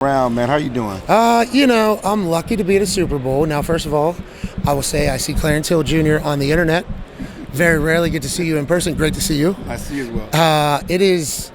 Around, man. How you doing? I'm lucky to be at a Super Bowl. Now, first of all, I will say I see Clarence Hill Jr. on the internet. Very rarely get to see you in person. Great to see you. I see you as well. It is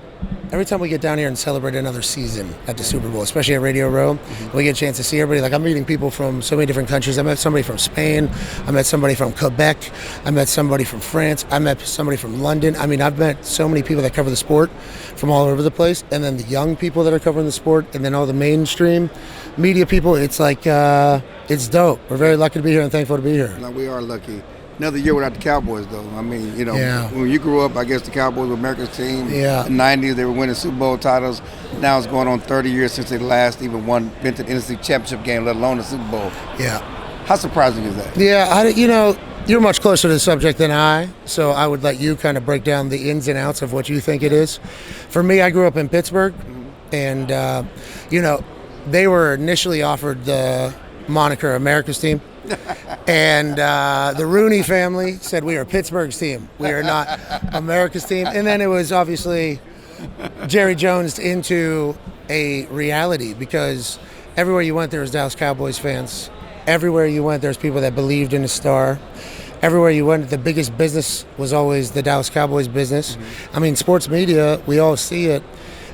every time we get down here and celebrate another season at the Super Bowl, especially at Radio Row, we get a chance to see everybody. Like, I'm meeting people from so many different countries. I met somebody from Spain. I met somebody from Quebec. I met somebody from France. I met somebody from London. I mean, I've met so many people that cover the sport from all over the place. And then the young people that are covering the sport, and then all the mainstream media people. It's like, it's dope. We're very lucky to be here and thankful to be here. No, we are lucky. Another year without the Cowboys, though. I mean, Yeah. when you grew up, I guess the Cowboys were America's team. Yeah. In the 90s, they were winning Super Bowl titles. Now it's going on 30 years since they last even been to the NFC Championship game, let alone the Super Bowl. Yeah. How surprising is that? Yeah, you're much closer to the subject than I, so I would let you kind of break down the ins and outs of what you think it is. For me, I grew up in Pittsburgh, and, they were initially offered the moniker America's team. And the Rooney family said we are Pittsburgh's team. We are not America's team. And then it was obviously Jerry Jones into a reality, because everywhere you went there was Dallas Cowboys fans. Everywhere you went there's people that believed in the star. Everywhere you went, the biggest business was always the Dallas Cowboys business. I mean, sports media, we all see it.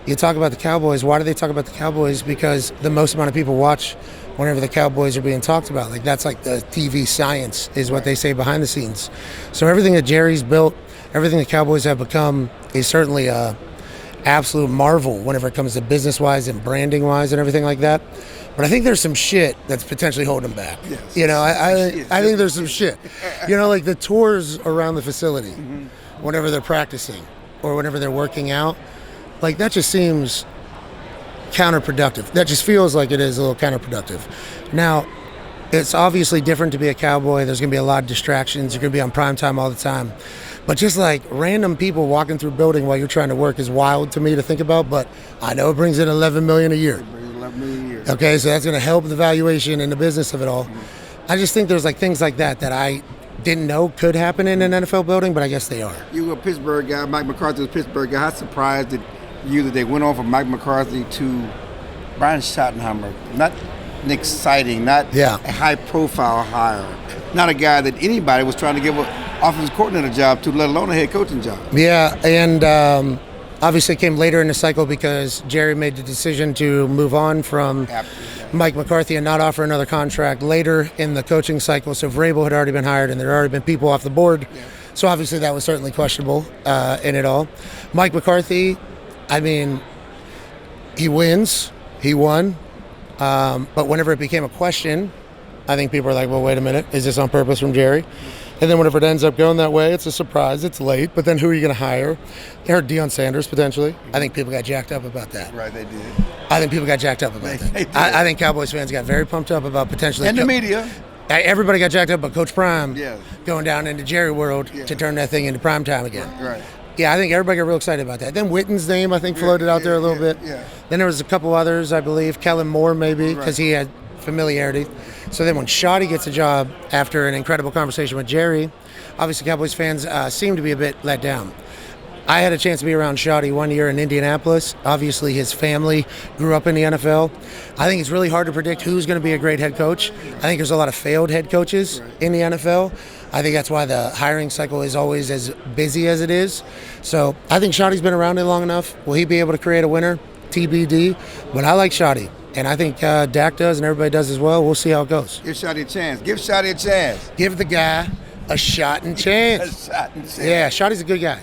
You talk about the Cowboys. Why do they talk about the Cowboys? Because the most amount of people watch whenever the Cowboys are being talked about. Like, that's like the TV science is what they say behind the scenes. So everything that Jerry's built, everything the Cowboys have become is certainly a absolute marvel whenever it comes to business-wise and branding-wise and everything like that. But I think there's some shit that's potentially holding them back. Yes. I think there's some shit. Like the tours around the facility, whenever they're practicing or whenever they're working out, like that just seems counterproductive. That just feels like it is a little counterproductive. Now, it's obviously different to be a Cowboy. There's going to be a lot of distractions. You're going to be on prime time all the time. But just like random people walking through a building while you're trying to work is wild to me to think about. But I know it brings in $11 million a year. $11 million a year. Okay, so that's going to help the valuation and the business of it all. I just think there's like things like that I didn't know could happen in an NFL building, but I guess they are. You were a Pittsburgh guy. Mike McCarthy was a Pittsburgh guy. How surprised that they went on from Mike McCarthy to Brian Schottenheimer? Not an exciting, not a high-profile hire. Not a guy that anybody was trying to give an offensive coordinator job to, let alone a head coaching job. Yeah, and obviously it came later in the cycle because Jerry made the decision to move on from Mike McCarthy and not offer another contract later in the coaching cycle. So Vrabel had already been hired and there had already been people off the board. Yeah. So obviously that was certainly questionable in it all. Mike McCarthy, I mean, he wins. He won. But whenever it became a question, I think people are like, well, wait a minute. Is this on purpose from Jerry? And then whenever it ends up going that way, it's a surprise. It's late. But then who are you going to hire? They heard Deion Sanders, potentially. I think people got jacked up about that. Right, they did. I think people got jacked up about that. I think Cowboys fans got very pumped up about potentially. And the media. Everybody got jacked up about Coach Prime Yeah. going down into Jerry world to turn that thing into prime time again. Right. Yeah, I think everybody got real excited about that. Then Witten's name, I think, floated out there a little bit. Yeah. Then there was a couple others, I believe. Kellen Moore, maybe, because he had familiarity. So then when Schotty gets a job after an incredible conversation with Jerry, obviously Cowboys fans seem to be a bit let down. I had a chance to be around Schotty one year in Indianapolis. Obviously, his family grew up in the NFL. I think it's really hard to predict who's going to be a great head coach. I think there's a lot of failed head coaches in the NFL. I think that's why the hiring cycle is always as busy as it is. So I think Schotty's been around it long enough. Will he be able to create a winner? TBD. But I like Schotty. And I think Dak does and everybody does as well. We'll see how it goes. Give Schotty a chance. Give Schotty a chance. Give the guy a shot and chance. A shot and chance. Yeah, Schotty's a good guy.